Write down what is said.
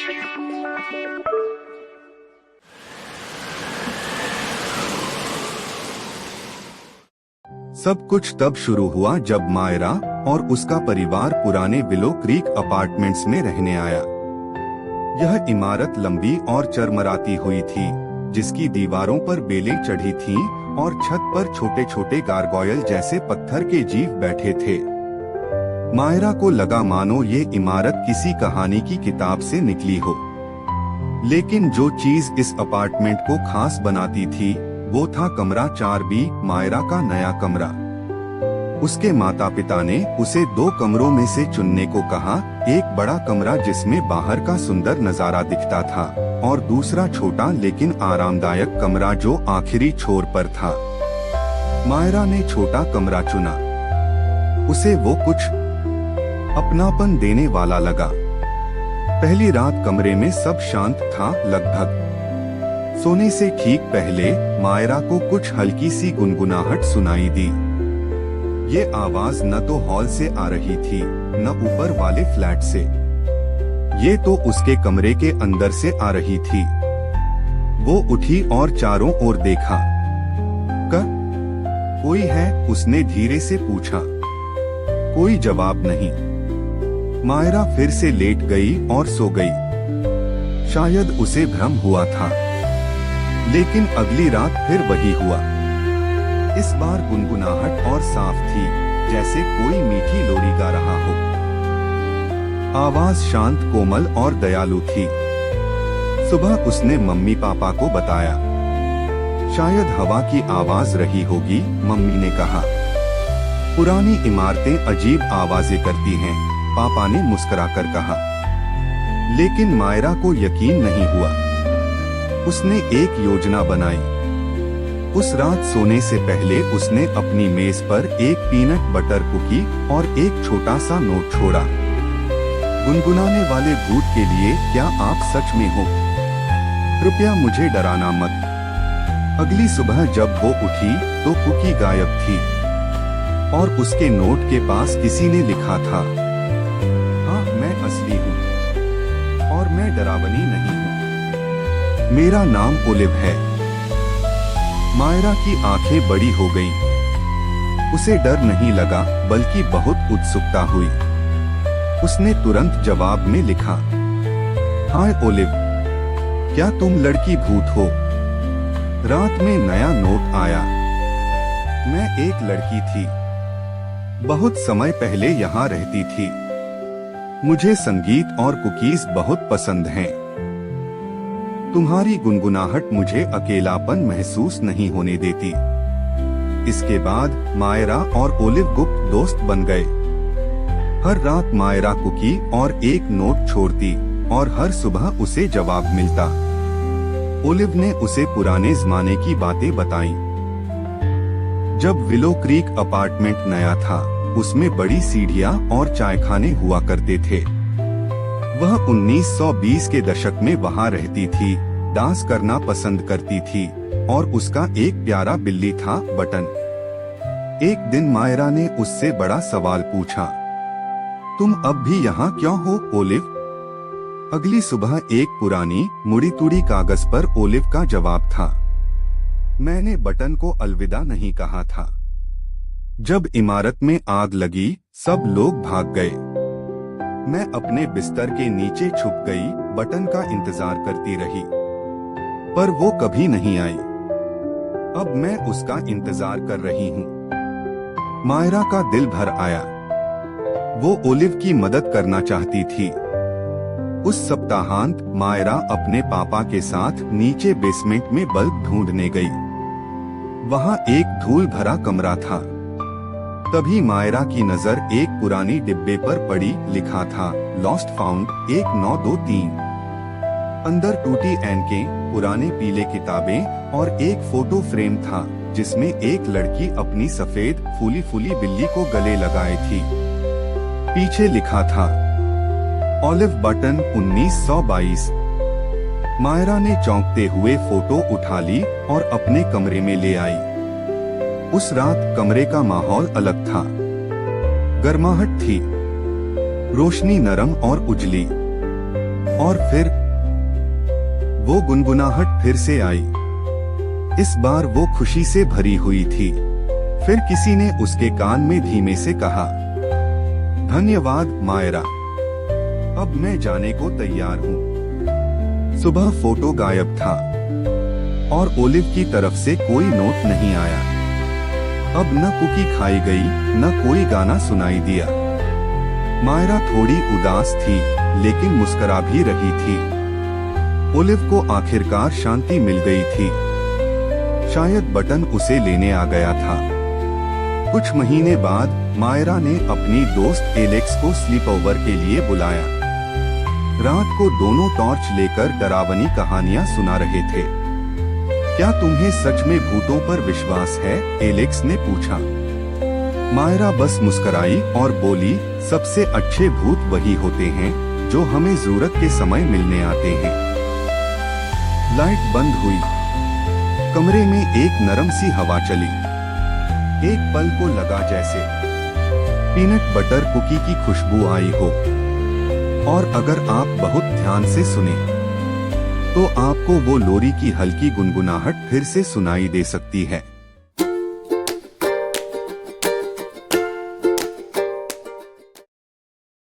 सब कुछ तब शुरू हुआ जब मायरा और उसका परिवार पुराने विलो क्रीक अपार्टमेंट्स में रहने आया। यह इमारत लंबी और चरमराती हुई थी, जिसकी दीवारों पर बेलें चढ़ी थीं और छत पर छोटे छोटे गारगोयल जैसे पत्थर के जीव बैठे थे। मायरा को लगा मानो ये इमारत किसी कहानी की किताब से निकली हो। लेकिन जो चीज इस अपार्टमेंट को खास बनाती थी वो था कमरा 4B, मायरा का नया कमरा। उसके माता पिता ने उसे 2 कमरों में से चुनने को कहा, एक बड़ा कमरा जिसमें बाहर का सुंदर नजारा दिखता था और दूसरा छोटा लेकिन आरामदायक कमरा जो आखिरी छोर पर था। मायरा ने छोटा कमरा चुना। उसे वो कुछ अपनापन देने वाला लगा। पहली रात कमरे में सब शांत था। लगभग सोने से ठीक पहले मायरा को कुछ हल्की सी गुनगुनाहट सुनाई दी। ये आवाज न तो हॉल से आ रही थी न ऊपर वाले फ्लैट से, ये तो उसके कमरे के अंदर से आ रही थी। वो उठी और चारों ओर देखा। कोई है? उसने धीरे से पूछा। कोई जवाब नहीं। मायरा फिर से लेट गई और सो गई। शायद उसे भ्रम हुआ था। लेकिन अगली रात फिर वही हुआ। इस बार गुनगुनाहट और साफ थी, जैसे कोई मीठी लोरी गा रहा हो। आवाज शांत, कोमल और दयालु थी। सुबह उसने मम्मी पापा को बताया। शायद हवा की आवाज रही होगी, मम्मी ने कहा। पुरानी इमारतें अजीब आवाजें करती हैं, पापा ने मुस्कुराकर कहा। लेकिन मायरा को यकीन नहीं हुआ। उसने एक योजना बनाई। उस रात सोने से पहले उसने अपनी मेज पर एक पीनट बटर कुकी और एक छोटा सा नोट छोड़ा। गुनगुनाने वाले भूत के लिए, क्या आप सच में हो? कृपया मुझे डराना मत। अगली सुबह जब वो उठी तो कुकी गायब थी और उसके नोट के पास किसी ने लिखा था, हाँ मैं असली हूँ और मैं डरावनी नहीं हूँ। मेरा नाम ओलिव है। मायरा की आंखें बड़ी हो गईं। उसे डर नहीं लगा बल्कि बहुत उत्सुकता हुई। उसने तुरंत जवाब में लिखा, हाय ओलिव, क्या तुम लड़की भूत हो? रात में नया नोट आया। मैं एक लड़की थी, बहुत समय पहले यहाँ रहती थी। मुझे संगीत और कुकीज बहुत पसंद हैं। तुम्हारी गुनगुनाहट मुझे अकेलापन महसूस नहीं होने देती। इसके बाद मायरा और ओलिव गुप्त दोस्त बन गए। हर रात मायरा कुकी और एक नोट छोड़ती और हर सुबह उसे जवाब मिलता। ओलिव ने उसे पुराने जमाने की बातें बताईं। जब विलो क्रीक अपार्टमेंट नया था, उसमें बड़ी सीढ़ियां और चायखाने हुआ करते थे। वह 1920 के दशक में वहाँ रहती थी, डांस करना पसंद करती थी और उसका एक प्यारा बिल्ली था, बटन। एक दिन मायरा ने उससे बड़ा सवाल पूछा, तुम अब भी यहाँ क्यों हो ओलिव? अगली सुबह एक पुरानी मुड़ी तुड़ी कागज पर ओलिव का जवाब था, मैंने बटन को अलविदा नहीं कहा था। जब इमारत में आग लगी, सब लोग भाग गए। मैं अपने बिस्तर के नीचे छुप गई, बटन का इंतजार करती रही, पर वो कभी नहीं आई। अब मैं उसका इंतजार कर रही हूँ। मायरा का दिल भर आया। वो ओलिव की मदद करना चाहती थी। उस सप्ताहांत मायरा अपने पापा के साथ नीचे बेसमेंट में बल्ब ढूंढने गई। वहाँ एक धूल भरा कमरा था। तभी मायरा की नजर एक पुरानी डिब्बे पर पड़ी। लिखा था, लॉस्ट फाउंड 1923। अंदर टूटी ऐनकें, पुराने पीले किताबें और एक फोटो फ्रेम था जिसमें एक लड़की अपनी सफेद फूली फूली बिल्ली को गले लगाए थी। पीछे लिखा था, ओलिव बटन 1922। मायरा ने चौंकते हुए फोटो उठा ली और अपने कमरे में ले आई। उस रात कमरे का माहौल अलग था। गर्माहट थी, रोशनी नरम और उजली। और फिर वो गुनगुनाहट फिर से आई। इस बार वो खुशी से भरी हुई थी। फिर किसी ने उसके कान में धीमे से कहा, धन्यवाद मायरा, अब मैं जाने को तैयार हूँ। सुबह फोटो गायब था और ओलिव की तरफ से कोई नोट नहीं आया। अब न कुकी खाई गई, न कोई गाना सुनाई दिया। मायरा थोड़ी उदास थी, लेकिन मुस्कुरा भी रही थी। ओलिव को आखिरकार शांति मिल गई थी। शायद बटन उसे लेने आ गया था। कुछ महीने बाद मायरा ने अपनी दोस्त एलेक्स को स्लीप ओवर के लिए बुलाया। रात को दोनों टॉर्च लेकर डरावनी कहानियां सुना रहे थे। क्या तुम्हें सच में भूतों पर विश्वास है? एलेक्स ने पूछा। मायरा बस मुस्कुराई और बोली, सबसे अच्छे भूत वही होते हैं जो हमें जरूरत के समय मिलने आते हैं। लाइट बंद हुई। कमरे में एक नरम सी हवा चली। एक पल को लगा जैसे पीनट बटर कुकी की खुशबू आई हो। और अगर आप बहुत ध्यान से सुने तो आपको वो लोरी की हल्की गुनगुनाहट फिर से सुनाई दे सकती है।